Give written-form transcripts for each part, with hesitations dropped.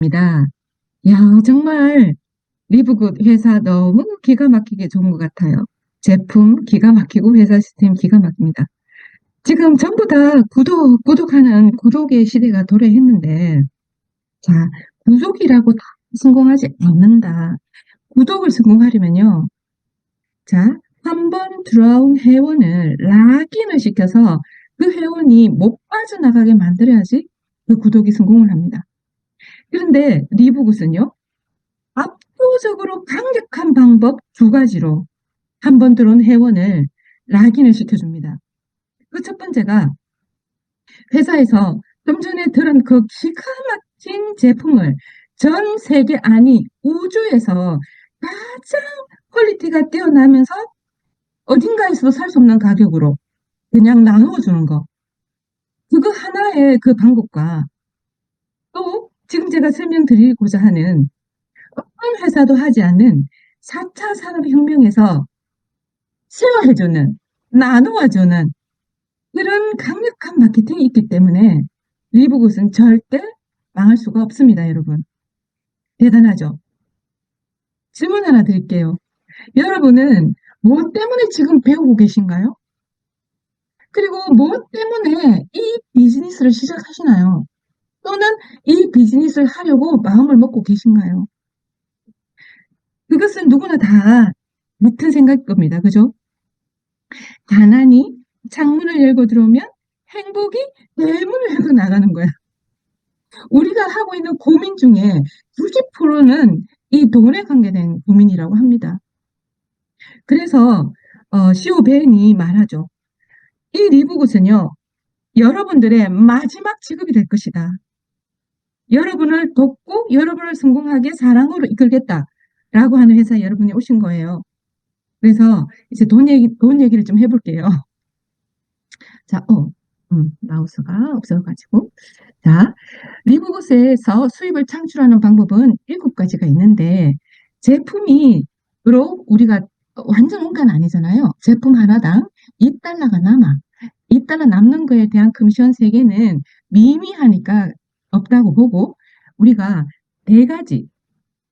입니다. 야, 정말 리브굿 회사 너무 기가 막히게 좋은 것 같아요. 제품 기가 막히고 회사 시스템 기가 막힙니다. 지금 전부 다 구독하는 구독의 시대가 도래했는데, 자, 구독이라고 다 성공하지 않는다. 구독을 성공하려면요. 자, 한 번 들어온 회원을 락인을 시켜서 그 회원이 못 빠져나가게 만들어야지 그 구독이 성공을 합니다. 그런데 리브굿은요. 압도적으로 강력한 방법 두 가지로 한 번 들어온 회원을 락인을 시켜줍니다. 그 첫 번째가 회사에서 좀 전에 들은 그 기가 막힌 제품을 전 세계 아니 우주에서 가장 퀄리티가 뛰어나면서 어딘가에서도 살 수 없는 가격으로 그냥 나누어 주는 거. 그거 하나의 그 방법과 또 지금 제가 설명드리고자 하는 어떤 회사도 하지 않는 4차 산업혁명에서 쉐어해주는, 나누어주는 그런 강력한 마케팅이 있기 때문에 리브굿은 절대 망할 수가 없습니다, 여러분. 대단하죠? 질문 하나 드릴게요. 여러분은 뭐 때문에 지금 배우고 계신가요? 그리고 뭐 때문에 이 비즈니스를 시작하시나요? 또는 이 비즈니스를 하려고 마음을 먹고 계신가요? 그것은 누구나 다 같은 생각일 겁니다. 그죠? 가난이 창문을 열고 들어오면 행복이 대문을 열고 나가는 거야. 우리가 하고 있는 고민 중에 90%는 이 돈에 관계된 고민이라고 합니다. 그래서 시오 벤이 말하죠. 이 리브굿은요. 여러분들의 마지막 직업이 될 것이다. 여러분을 돕고 여러분을 성공하게 사랑으로 이끌겠다. 라고 하는 회사에 여러분이 오신 거예요. 그래서 이제 돈 얘기를 좀 해볼게요. 자, 마우스가 없어가지고. 자, 리브굿에서 수입을 창출하는 방법은 7가지가 있는데, 제품으로 우리가 완전 원가는 아니잖아요. 제품 하나당 2달러가 남아. 2달러 남는 거에 대한 커미션 세계는 미미하니까 없다고 보고, 우리가 4가지,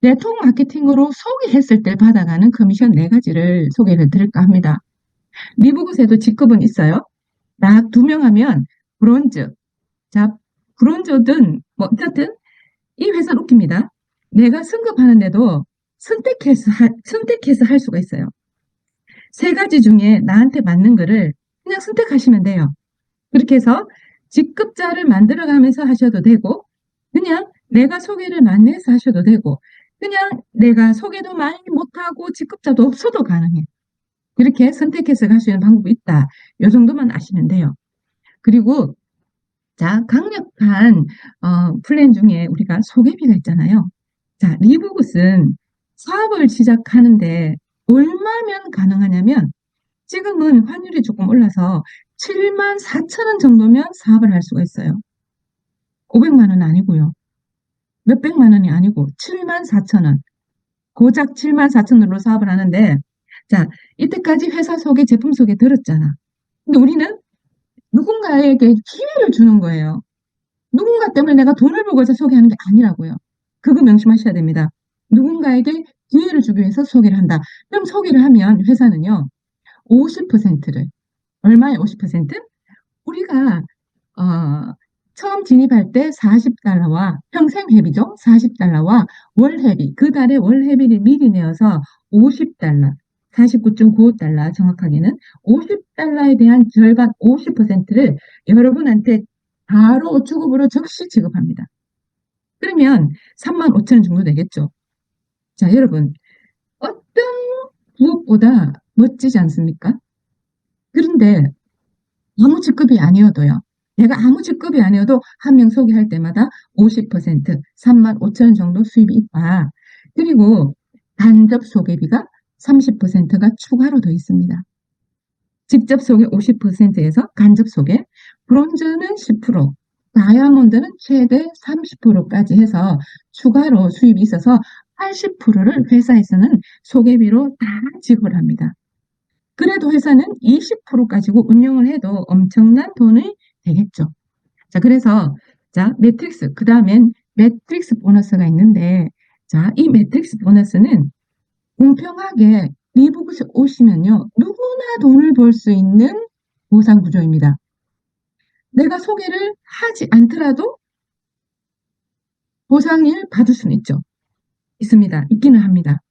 네트워크 마케팅으로 소개했을 때 받아가는 커미션 4가지를 소개를 드릴까 합니다. 리브굿에도 직급은 있어요. 딱 2명 하면 브론즈. 자, 브론즈든 뭐 어쨌든 이 회사는 웃깁니다. 내가 승급하는데도 선택해서 할 수가 있어요. 3가지 중에 나한테 맞는 거를 그냥 선택하시면 돼요. 그렇게 해서 직급자를 만들어가면서 하셔도 되고, 그냥 내가 소개를 많이 해서 하셔도 되고, 그냥 내가 소개도 많이 못하고 직급자도 없어도 가능해. 이렇게 선택해서 갈 수 있는 방법이 있다. 이 정도만 아시면 돼요. 그리고 자, 강력한 플랜 중에 우리가 소개비가 있잖아요. 자, 리브굿은 사업을 시작하는데 얼마면 가능하냐면 지금은 환율이 조금 올라서 74,000원 정도면 사업을 할 수가 있어요. 500만 원 아니고요. 몇백만 원이 아니고 74,000원. 고작 74,000원으로 사업을 하는데 자, 이때까지 회사 소개, 제품 소개 들었잖아. 근데 우리는 누군가에게 기회를 주는 거예요. 누군가 때문에 내가 돈을 벌고서 소개하는 게 아니라고요. 그거 명심하셔야 됩니다. 누군가에게 기회를 주기 위해서 소개를 한다. 그럼 소개를 하면 회사는요. 50%를 얼마에 50%? 우리가 처음 진입할 때 40달러와 평생 회비죠. 40달러와 월 회비, 그 달에 월 회비를 미리 내어서 50달러, 49.95달러 정확하게는 50달러에 대한 절반 50%를 여러분한테 바로 주급으로 즉시 지급합니다. 그러면 35,000원 정도 되겠죠. 자, 여러분 어떤 부업보다 멋지지 않습니까? 그런데 아무 직급이 아니어도요. 내가 아무 직급이 아니어도 한 명 소개할 때마다 50%, 35,000원 정도 수입이 있다. 그리고 간접 소개비가 30%가 추가로 더 있습니다. 직접 소개 50%에서 간접 소개, 브론즈는 10%, 다이아몬드는 최대 30%까지 해서 추가로 수입이 있어서 80%를 회사에서는 소개비로 다 지급을 합니다. 그래도 회사는 20% 가지고 운영을 해도 엄청난 돈이 되겠죠. 자, 그래서 자, 매트릭스, 그 다음엔 매트릭스 보너스가 있는데, 자, 이 매트릭스 보너스는 공평하게 리브굿에 오시면요, 누구나 돈을 벌 수 있는 보상 구조입니다. 내가 소개를 하지 않더라도 보상을 받을 수는 있죠. 있습니다. 있기는 합니다.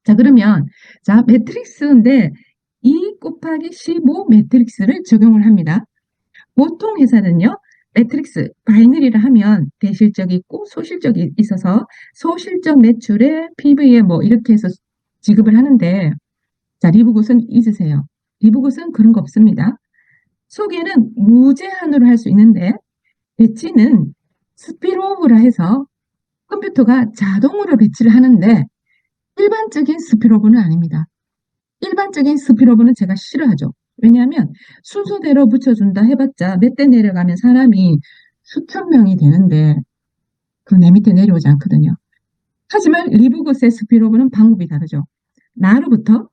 자, 그러면, 자, 매트릭스인데 2 곱하기 15 매트릭스를 적용을 합니다. 보통 회사는요, 매트릭스 바이너리를 하면 대실적이 있고 소실적이 있어서 소실적 매출에 PV에 뭐 이렇게 해서 지급을 하는데, 자, 리브굿은 잊으세요. 리브굿은 그런 거 없습니다. 소개는 무제한으로 할 수 있는데, 배치는 스피로브라 해서 컴퓨터가 자동으로 배치를 하는데, 일반적인 스피로브는 아닙니다. 일반적인 스피로브는 제가 싫어하죠. 왜냐하면 순서대로 붙여준다 해봤자 몇 대 내려가면 사람이 수천 명이 되는데 그 내 밑에 내려오지 않거든요. 하지만 리브굿의 스피로브는 방법이 다르죠. 나로부터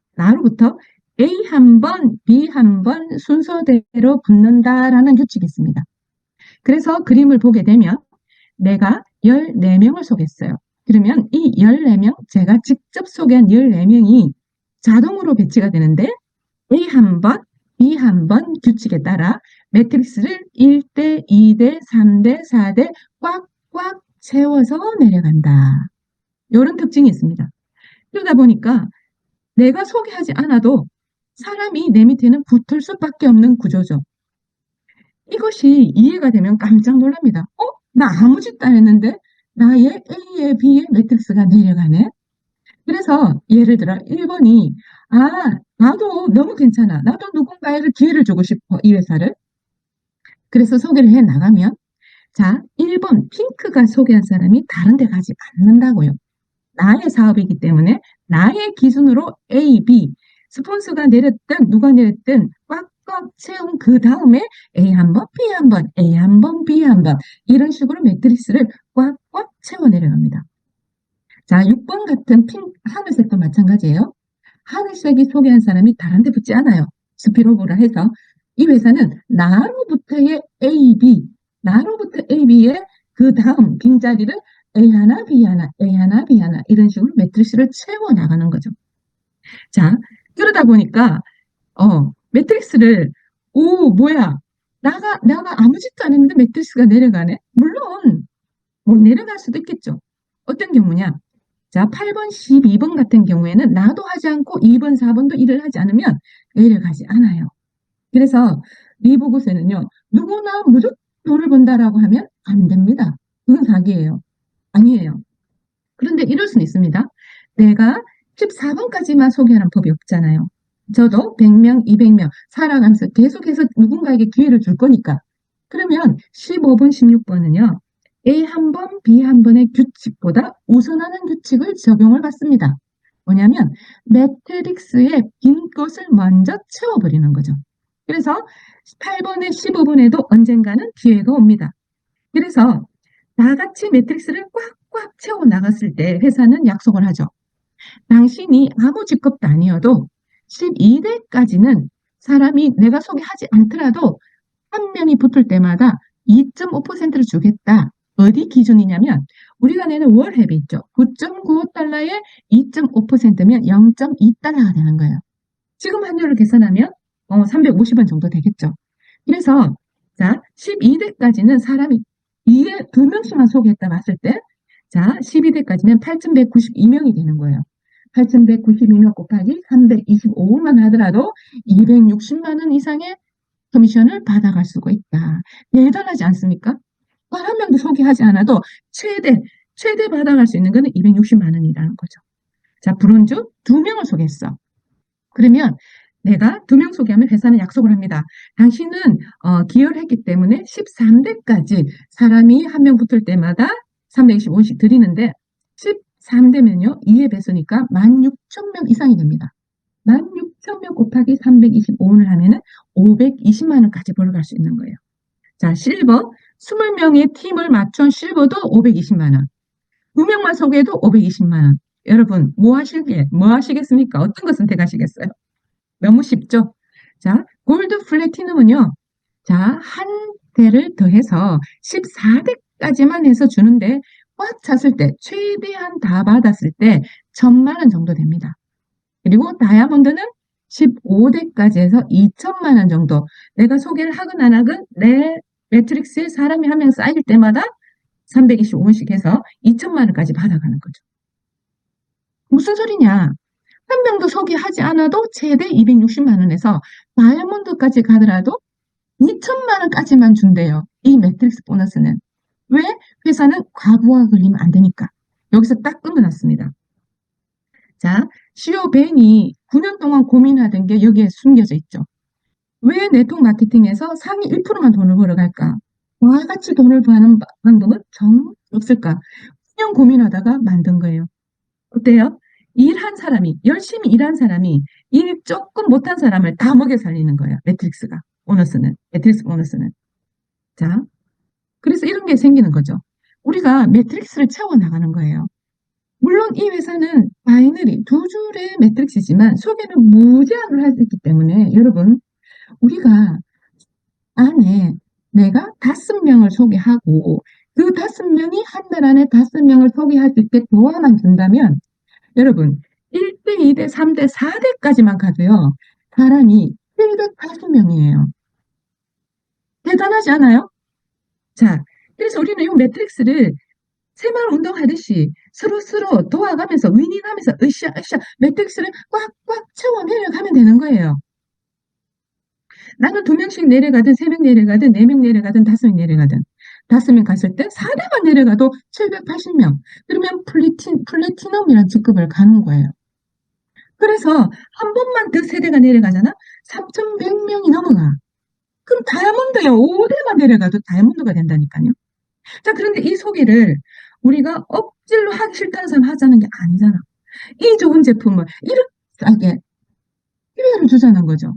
A 한 번, B 한 번 순서대로 붙는다라는 규칙이 있습니다. 그래서 그림을 보게 되면 내가 14명을 소개했어요. 그러면 이 14명, 제가 직접 소개한 14명이 자동으로 배치가 되는데 A 한 번, B 한 번 규칙에 따라 매트릭스를 1대, 2대, 3대, 4대 꽉꽉 채워서 내려간다. 이런 특징이 있습니다. 그러다 보니까 내가 소개하지 않아도 사람이 내 밑에는 붙을 수밖에 없는 구조죠. 이것이 이해가 되면 깜짝 놀랍니다. 나 아무 짓도 안 했는데 나의 A에 B에 매트릭스가 내려가네. 그래서 예를 들어 1번이 나도 너무 괜찮아. 나도 누군가에게 기회를 주고 싶어. 이 회사를. 그래서 소개를 해 나가면, 자, 1번 핑크가 소개한 사람이 다른 데 가지 않는다고요. 나의 사업이기 때문에 나의 기준으로 A, B, 스폰서가 내렸든 누가 내렸든 꽉꽉 채운 그 다음에 A 한 번, B 한 번, A 한 번, B 한 번 이런 식으로 매트릭스를 꽉꽉 채워 내려갑니다. 자, 6번 같은 하늘색도 마찬가지예요. 하늘색이 소개한 사람이 다른 데 붙지 않아요. 스피로브라 해서 이 회사는 나로부터의 A, B, 나로부터 A, B의 그 다음 빈자리를 A 하나, B 하나, A 하나, B 하나 이런 식으로 매트릭스를 채워 나가는 거죠. 자, 그러다 보니까 매트릭스를 뭐야, 나가 아무 짓도 안 했는데 매트릭스가 내려가네. 물론 뭐 내려갈 수도 있겠죠. 어떤 경우냐? 자, 8번, 12번 같은 경우에는 나도 하지 않고 2번, 4번도 일을 하지 않으면 내려가지 않아요. 그래서 리브굿에는요, 누구나 무조건 돈을 번다라고 하면 안 됩니다. 그건 사기예요. 아니에요. 그런데 이럴 수는 있습니다. 내가 14번까지만 소개하는 법이 없잖아요. 저도 100명, 200명 살아가면서 계속해서 누군가에게 기회를 줄 거니까. 그러면 15번, 16번은요. A 한 번, B 한 번의 규칙보다 우선하는 규칙을 적용을 받습니다. 뭐냐면 매트릭스의 빈 것을 먼저 채워버리는 거죠. 그래서 8번에 15번에도 언젠가는 기회가 옵니다. 그래서 나같이 매트릭스를 꽉꽉 채워 나갔을 때 회사는 약속을 하죠. 당신이 아무 직급도 아니어도 12대까지는 사람이 내가 소개하지 않더라도 한 명이 붙을 때마다 2.5%를 주겠다. 어디 기준이냐면 우리가 내는 월회비 있죠. 9.95달러에 2.5%면 0.2달러가 되는 거예요. 지금 환율을 계산하면 350원 정도 되겠죠. 그래서 자, 12대까지는 사람이 2명씩만 소개했다 봤을 때, 자, 12대까지면 8,192명이 되는 거예요. 8,192명 곱하기 325만 하더라도 260만 원 이상의 커미션을 받아갈 수가 있다. 대단하지 않습니까? 한 명도 소개하지 않아도 최대 받아갈 수 있는 거는 260만 원이라는 거죠. 자, 브론즈 2명을 소개했어. 그러면 내가 2명 소개하면 회사는 약속을 합니다. 당신은 기여를 했기 때문에 13대까지 사람이 한 명 붙을 때마다 325원씩 드리는데 13대면요. 2의 배수니까 16,000명 이상이 됩니다. 16,000명 곱하기 325원을 하면은 520만 원까지 벌어갈 수 있는 거예요. 자, 실버 20명의 팀을 맞춘 실버도 520만 원. 2명만 소개해도 520만 원. 여러분 뭐 하시겠습니까? 어떤 거 선택하시겠어요? 너무 쉽죠? 자, 골드 플래티넘은요. 자, 한 대를 더해서 500까지만 해서 주는데 꽉 찼을 때, 최대한 다 받았을 때 1,000만 원 정도 됩니다. 그리고 다이아몬드는 15대까지 해서 2천만 원 정도. 내가 소개를 하건 안 하건 내 매트릭스에 사람이 한 명 쌓일 때마다 325원씩 해서 2천만 원까지 받아가는 거죠. 무슨 소리냐? 한 명도 소개하지 않아도 최대 260만 원에서 다이아몬드까지 가더라도 2천만 원까지만 준대요. 이 매트릭스 보너스는. 왜? 회사는 과부하 걸리면 안 되니까. 여기서 딱 끊어놨습니다. 자, CEO 벤이 9년 동안 고민하던 게 여기에 숨겨져 있죠. 왜 네트워크 마케팅에서 상위 1%만 돈을 벌어갈까? 와 같이 돈을 버는 방법은 정말 없을까? 9년 고민하다가 만든 거예요. 어때요? 일한 사람이, 열심히 일한 사람이 일 조금 못한 사람을 다 먹여 살리는 거예요. 매트릭스가. 보너스는. 매트릭스 보너스는. 자, 그래서 이런 게 생기는 거죠. 우리가 매트릭스를 채워나가는 거예요. 물론 이 회사는 바이너리 두 줄의 매트릭스지만 소개는 무제한으로 할 수 있기 때문에 여러분, 우리가 안에 내가 5명을 소개하고 그 5명이 한 달 안에 5명을 소개할 수 있게 도와만 준다면 여러분 1대, 2대, 3대, 4대까지만 가도요. 사람이 780명이에요. 대단하지 않아요? 자, 그래서 우리는 이 매트릭스를 새마을 운동하듯이 서로 도와가면서 윈윈하면서 으쌰으쌰 매트릭스를 꽉꽉 채워 내려가면 되는 거예요. 나는 2명씩 내려가든 3명 내려가든 4명 내려가든 5명 내려가든 5명 갔을 때 4대만 내려가도 780명. 그러면 플래티넘이라는 직급을 가는 거예요. 그래서 한 번만 더 세대가 내려가잖아? 3,100명이 넘어가. 그럼 다이아몬드요. 5대만 내려가도 다이아몬드가 된다니까요. 자, 그런데 이 소개를 우리가 억지로 하기 싫다는 사람 하자는 게 아니잖아. 이 좋은 제품을 이렇게 싸게 기회를 주자는 거죠.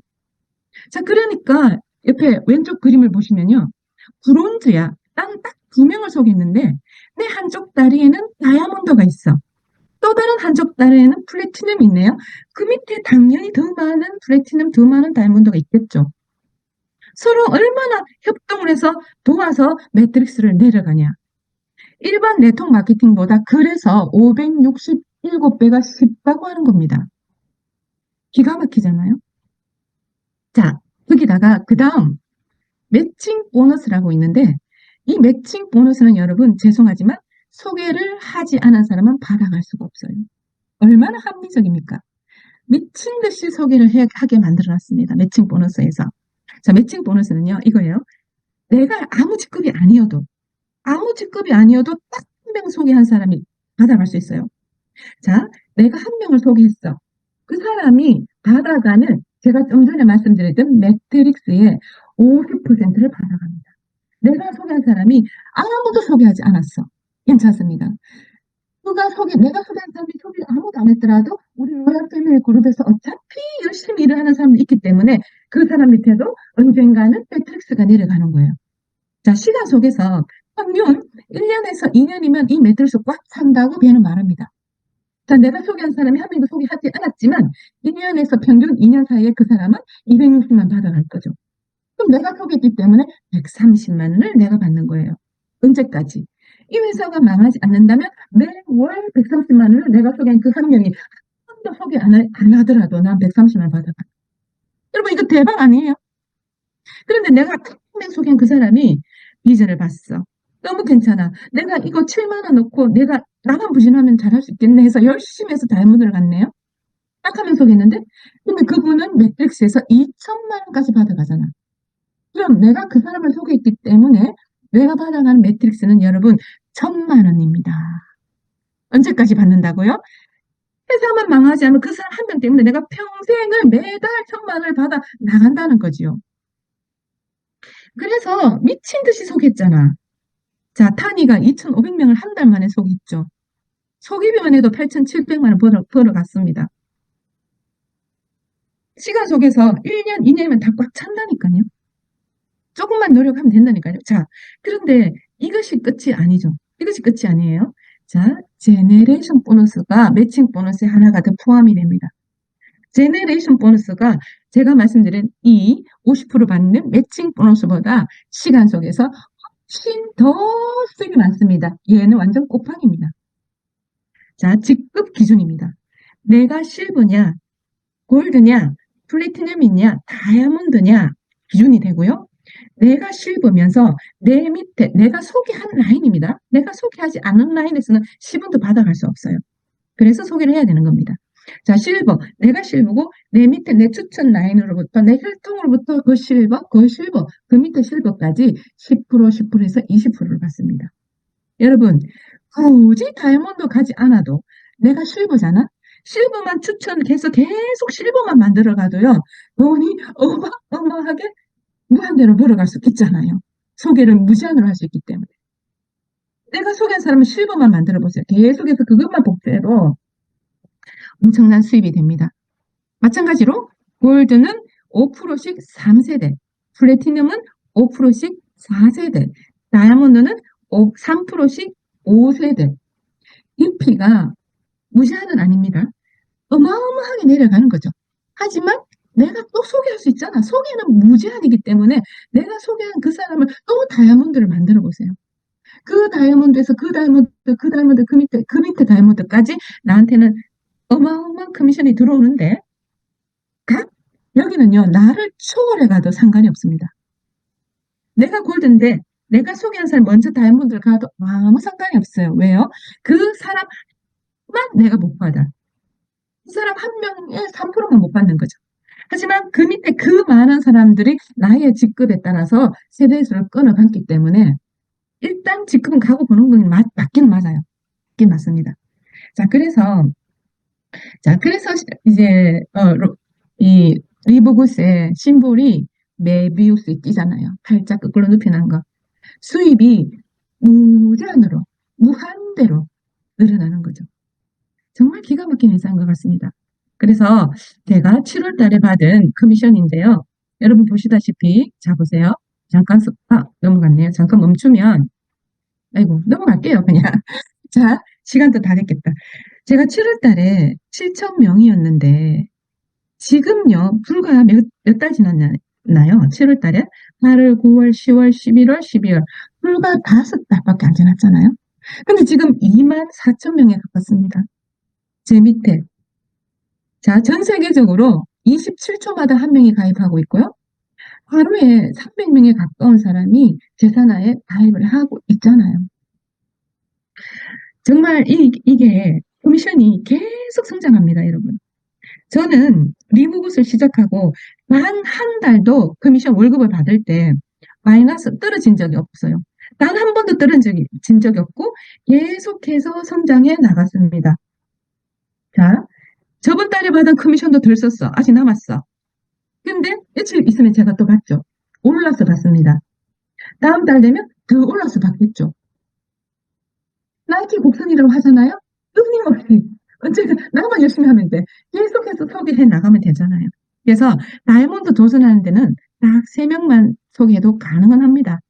자, 그러니까 옆에 왼쪽 그림을 보시면요. 브론즈야. 딱 2명을 소개했는데 내 한쪽 다리에는 다이아몬드가 있어. 또 다른 한쪽 다리에는 플래티넘이 있네요. 그 밑에 당연히 더 많은 플래티넘, 더 많은 다이아몬드가 있겠죠. 서로 얼마나 협동을 해서 도와서 매트릭스를 내려가냐. 일반 네트워크 마케팅보다 그래서 567배가 쉽다고 하는 겁니다. 기가 막히잖아요. 자, 거기다가 그 다음 매칭 보너스라고 있는데 이 매칭 보너스는 여러분 죄송하지만 소개를 하지 않은 사람은 받아갈 수가 없어요. 얼마나 합리적입니까? 미친 듯이 소개를 하게 만들어놨습니다. 매칭 보너스에서. 자, 매칭 보너스는요. 이거예요. 내가 아무 직급이 아니어도 딱 한 명 소개한 사람이 받아갈 수 있어요. 자, 내가 한 명을 소개했어. 그 사람이 받아가는 제가 좀 전에 말씀드렸던 매트릭스의 50%를 받아갑니다. 내가 소개한 사람이 아무도 소개하지 않았어. 괜찮습니다. 내가 소개한 사람이 소개를 아무도 안 했더라도 우리 로얄 패밀리 그룹에서 어차피 열심히 일을 하는 사람도 있기 때문에 그 사람 밑에도 언젠가는 매트릭스가 내려가는 거예요. 자, 시간 속에서 평균 1년에서 2년이면 이 매트릭스 꽉 찬다고 배는 말합니다. 자, 내가 소개한 사람이 한 명도 소개하지 않았지만 1년에서 평균 2년 사이에 그 사람은 260만 받아갈 거죠. 그럼 내가 소개했기 때문에 130만 원을 내가 받는 거예요. 언제까지? 이 회사가 망하지 않는다면 매월 130만 원을 내가 소개한 그 한 명이 한 번도 소개 안 하더라도 난 130만 원 받아가. 여러분 이거 대박 아니에요? 그런데 내가 한 명 소개한 그 사람이 비전을 봤어. 너무 괜찮아. 내가 이거 7만 원 넣고 내가 나만 부진하면 잘할 수 있겠네 해서 열심히 해서 다이아몬드를 갔네요. 딱 한 명 소개했는데 근데 그분은 매트릭스에서 2천만 원까지 받아가잖아. 그럼 내가 그 사람을 소개했기 때문에 내가 받아가는 매트릭스는 여러분 1,000만 원입니다. 언제까지 받는다고요? 회사만 망하지 않으면 그 사람 한 명 때문에 내가 평생을 매달 1,000만 원을 받아 나간다는 거지요. 그래서 미친 듯이 소개했잖아. 자, 타니가 2,500명을 한 달 만에 소개했죠. 소개비만 해도 8,700만 원 벌어갔습니다. 시간 속에서 1년, 2년이면 다 꽉 찬다니까요. 조금만 노력하면 된다니까요. 자, 그런데 이것이 끝이 아니죠. 이것이 끝이 아니에요. 자, 제네레이션 보너스가 매칭 보너스에 하나가 더 포함이 됩니다. 제네레이션 보너스가 제가 말씀드린 이 50% 받는 매칭 보너스보다 시간 속에서 더 수익이 많습니다. 얘는 완전 꽃팡입니다. 자, 직급 기준입니다. 내가 실버냐, 골드냐, 플래티넘이냐, 다이아몬드냐 기준이 되고요. 내가 실버면서 내 밑에 내가 소개한 라인입니다. 내가 소개하지 않은 라인에서는 10원도 받아갈 수 없어요. 그래서 소개를 해야 되는 겁니다. 자, 실버. 내가 실버고 내 밑에 내 추천 라인으로부터 내 혈통으로부터 그 실버, 그 밑에 실버까지 10%, 10%에서 20%를 받습니다. 여러분, 굳이 다이아몬드 가지 않아도 내가 실버잖아? 실버만 추천해서 계속 실버만 만들어가도요, 돈이 어마어마하게 무한대로 벌어갈 수 있잖아요. 소개를 무제한으로 할 수 있기 때문에. 내가 소개한 사람은 실버만 만들어 보세요. 계속해서 그것만 복제해도 엄청난 수입이 됩니다. 마찬가지로 골드는 5%씩 3세대, 플래티넘은 5%씩 4세대, 다이아몬드는 3%씩 5세대. DP가 무제한은 아닙니다. 어마어마하게 내려가는 거죠. 하지만 내가 또 소개할 수 있잖아. 소개는 무제한이기 때문에 내가 소개한 그 사람을 또 다이아몬드를 만들어 보세요. 그 다이아몬드에서 그 다이아몬드, 그 밑에 다이아몬드까지 나한테는 어마어마한 커미션이 들어오는데 여기는요, 나를 초월해 가도 상관이 없습니다. 내가 골드인데 내가 소개한 사람 먼저 다이아몬드를 가도 아무 상관이 없어요. 왜요? 그 사람만 내가 못 받아. 이 사람 한 명에 3%만 못 받는 거죠. 하지만 그 밑에 그 많은 사람들이 나의 직급에 따라서 세대수를 끊어갔기 때문에 일단 직급은 가고 보는 건 맞긴 맞아요. 맞긴 맞습니다. 자, 그래서 이제 이 리보그스의 심볼이 메비우스 띠잖아요. 팔자 거꾸로 눕혀놓은 거. 수입이 무제한으로 무한대로 늘어나는 거죠. 정말 기가 막힌 회사인 것 같습니다. 그래서 제가 7월 달에 받은 커미션인데요. 여러분 보시다시피 자 보세요. 잠깐 넘어갔네요. 잠깐 멈추면 아이고 넘어갈게요 그냥. 자, 시간도 다 됐겠다. 제가 7월 달에 7,000명이었는데 지금요 불과 몇 달 지났나요? 7월 달에 8월, 9월, 10월, 11월, 12월 불과 5달밖에 안 지났잖아요. 근데 지금 24,000명에 가깝습니다. 제 밑에. 자, 전 세계적으로 27초마다 한 명이 가입하고 있고요. 하루에 300명에 가까운 사람이 제 산하에 가입을 하고 있잖아요. 정말 이게 커미션이 계속 성장합니다, 여러분. 저는 리무굿을 시작하고 단 한 달도 커미션 월급을 받을 때 마이너스 떨어진 적이 없어요. 단 한 번도 떨어진 적이 없고 계속해서 성장해 나갔습니다. 자, 저번 달에 받은 커미션도 덜 썼어. 아직 남았어. 근데 며칠 있으면 제가 또 받죠. 올라서 받습니다. 다음 달 되면 더 올라서 받겠죠. 나이키 곡선이라고 하잖아요. 끊임없이 언제든 나만 열심히 하면 돼. 계속해서 소개해 나가면 되잖아요. 그래서 다이아몬드 도전하는 데는 딱 3명만 소개해도 가능은 합니다.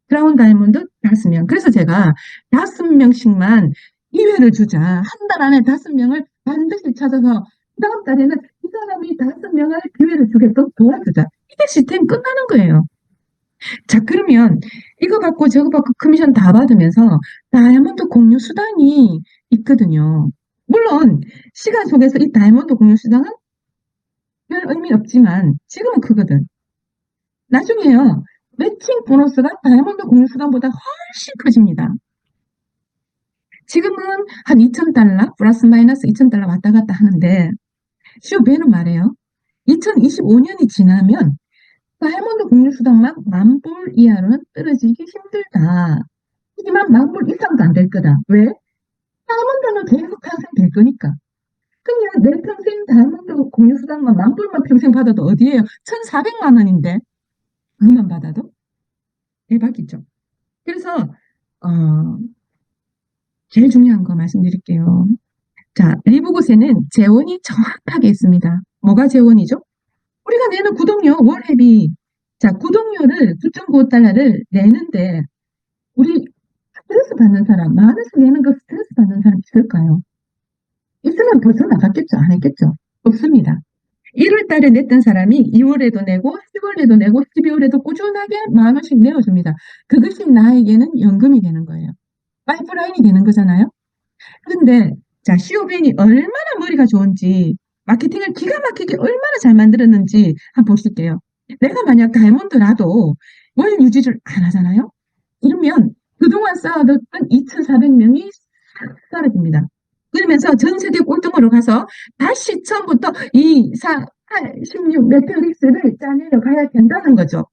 크라운 다이아몬드 5명. 그래서 제가 5명씩만 기회를 주자. 한 달 안에 5명을 반드시 찾아서 그 다음 달에는 이 사람이 5명을 기회를 주게끔 도와주자. 이게 시스템 끝나는 거예요. 자, 그러면 이거 받고 저거 받고 커미션 다 받으면서 다이아몬드 공유 수당이 있거든요. 물론 시간 속에서 이 다이아몬드 공유 수당은 별 의미 없지만 지금은 크거든. 나중에요. 매칭 보너스가 다이아몬드 공유 수당보다 훨씬 커집니다. 지금은 한 2,000달러 플러스 마이너스 2,000달러 왔다 갔다 하는데 쇼베는 말해요. 2025년이 지나면 다이아몬드 공유 수당만 10,000불 이하로는 떨어지기 힘들다. 하지만 10,000불 이상도 안 될 거다. 왜? 다이아몬드는 계속 탄생될 거니까. 그냥 내 평생 다이아몬드 공유 수당만 10,000불만 평생 받아도 어디에요? 1,400만 원인데 그것만 받아도 대박이죠. 그래서 제일 중요한 거 말씀드릴게요. 자, 리보그세는 재원이 정확하게 있습니다. 뭐가 재원이죠? 우리가 내는 구독료 월회비. 자, 구독료를 9.95달러를 내는데 우리 스트레스 받는 사람, 많아서 내는 거 스트레스 받는 사람 있을까요? 있으면 벌써 나갔겠죠? 안 했겠죠? 없습니다. 1월 달에 냈던 사람이 2월에도 내고 10월에도 내고 12월에도 꾸준하게 10,000원씩 내어줍니다. 그것이 나에게는 연금이 되는 거예요. 파이프라인이 되는 거잖아요. 그런데 자, COBN이 얼마나 머리가 좋은지, 마케팅을 기가 막히게 얼마나 잘 만들었는지 한번 보실게요. 내가 만약 다이아몬드라도 월 유지를 안 하잖아요. 그러면 그동안 쌓아뒀던 2,400명이 싹 사라집니다. 그러면서 전 세계 꼴등으로 가서 다시 처음부터 2, 4, 8, 16 매트릭스를 짜내려 가야 된다는 거죠.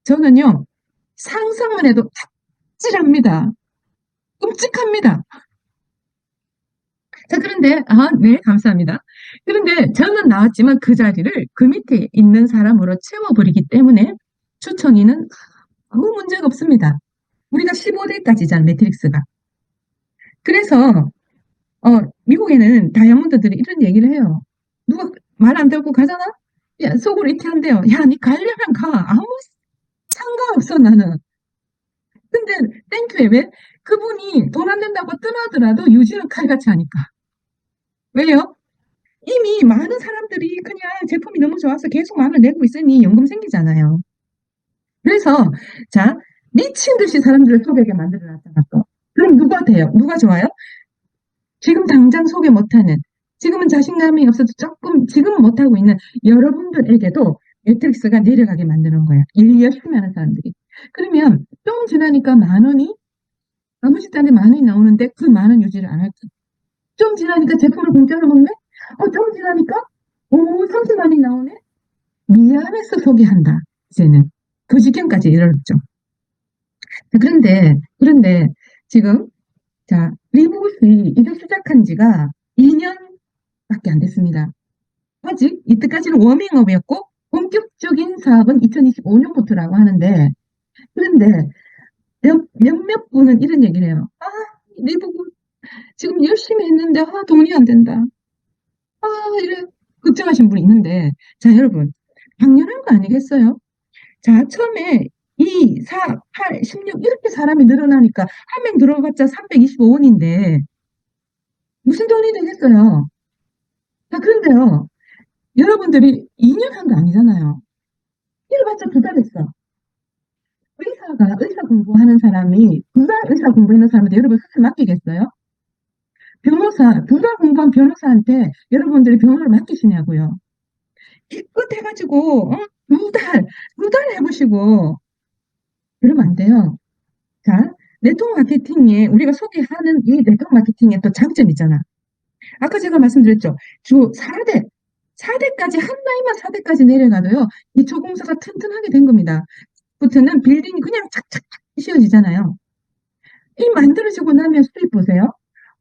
저는요, 상상만 해도 아찔합니다. 끔찍합니다. 자, 그런데, 네, 감사합니다. 그런데 저는 나왔지만 그 자리를 그 밑에 있는 사람으로 채워버리기 때문에 추천위는 아무 문제가 없습니다. 우리가 15대까지잖아, 매트릭스가. 그래서, 미국에는 다이아몬드들이 이런 얘기를 해요. 누가 말 안 듣고 가잖아? 야, 속으로 이렇게 한대요. 야, 니 가려면 가. 아무 상관없어, 나는. 근데, 땡큐에 왜? 그분이 돈 안 낸다고 떠나더라도 유지는 칼같이 하니까. 왜요? 이미 많은 사람들이 그냥 제품이 너무 좋아서 계속 만을 내고 있으니 연금 생기잖아요. 그래서 자, 미친 듯이 사람들을 소비하게 만들어 놨잖아 또. 그럼 누가 돼요? 누가 좋아요? 지금 당장 소개 못하는, 지금은 자신감이 없어도 조금 지금은 못하고 있는 여러분들에게도 매트릭스가 내려가게 만드는 거야. 일 열심히 하는 사람들이. 그러면 좀 지나니까 10,000원이 아무렇지도 않게 10,000원이 나오는데 그 10,000원 유지를 안 할게. 좀 지나니까 제품을 공짜로 먹네? 좀 지나니까 30만원이 나오네? 미안해서 소개한다. 이제는 그 지경까지 이르렀죠. 그런데 지금 자, 리보그스이 이게 시작한 지가 2년밖에 안 됐습니다. 아직 이때까지는 워밍업이었고 본격적인 사업은 2025년부터라고 하는데, 그런데 몇몇 분은 이런 얘기를 해요. 리보그 지금 열심히 했는데 돈이 안 된다. 이래 걱정하신 분이 있는데, 자, 여러분, 당연한 거 아니겠어요? 자, 처음에 2, 4, 8, 16 이렇게 사람이 늘어나니까 한 명 들어봤자 325원인데 무슨 돈이 되겠어요? 자, 그런데요, 여러분들이 2년 한 거 아니잖아요. 이래봤자 2달 했어. 의사 공부하는 사람이 2달 의사 공부하는 사람한테 여러분 스스 맡기겠어요? 변호사, 2달 공부한 변호사한테 여러분들이 변호를 맡기시냐고요. 기껏 해가지고, 2달 해보시고, 그러면 안 돼요. 자, 네트워크 마케팅에 우리가 소개하는 이 네트워크 마케팅에 또 장점이 있잖아. 아까 제가 말씀드렸죠. 주 4대까지, 한 라인만 4대까지 내려가도요, 이 조공사가 튼튼하게 된 겁니다. 부터는 빌딩이 그냥 착착착 씌워지잖아요. 이 만들어지고 나면 수입 보세요.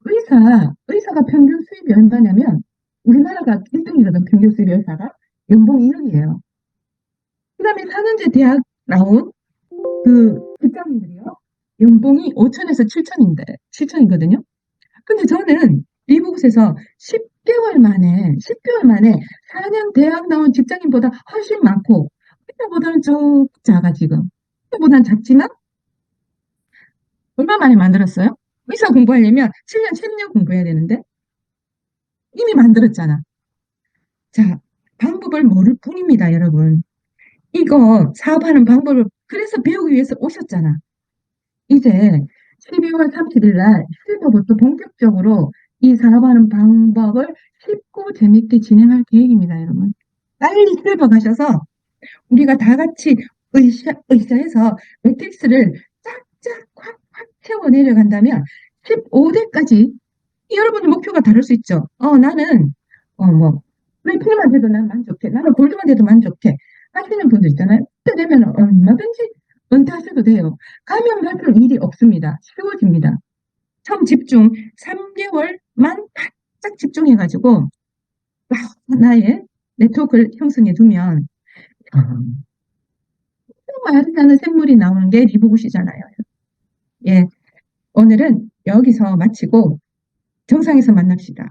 의사가 평균 수입이 얼마냐면, 우리나라가 1등이거든, 평균 수입 의사가. 연봉 2억이에요. 그 다음에 4년제 대학 나온 그 직장인들이요. 연봉이 5천에서 7천이거든요. 근데 저는 미국에서 10개월 만에 4년 대학 나온 직장인보다 훨씬 많고, 그때보다는 좀 작아, 지금. 그때보다는 작지만, 얼마 만에 만들었어요? 의사 공부하려면 7년, 10년 공부해야 되는데, 이미 만들었잖아. 자, 방법을 모를 뿐입니다, 여러분. 이거 사업하는 방법을 그래서 배우기 위해서 오셨잖아. 이제 12월 30일 날 실버부터 본격적으로 이 사업하는 방법을 쉽고 재밌게 진행할 계획입니다, 여러분. 빨리 실버 가셔서 우리가 다 같이 의사해서 매트릭스를 쫙쫙 확확 채워 내려간다면 15대까지 여러분의 목표가 다를 수 있죠. 나는 뭐 플래티넘만 돼도 난 만족해. 나는 골드만 돼도 만족해. 하시는 분들 있잖아요. 그때 되면 얼마든지 은퇴하셔도 돼요. 가면 갈수록 일이 없습니다. 쉬워집니다. 처음 집중 3개월만 바짝 집중해가지고 나의 네트워크를 형성해 두면 말하지 않은 샘물이 나오는 게 리보굿이잖아요. 예, 오늘은 여기서 마치고 정상에서 만납시다.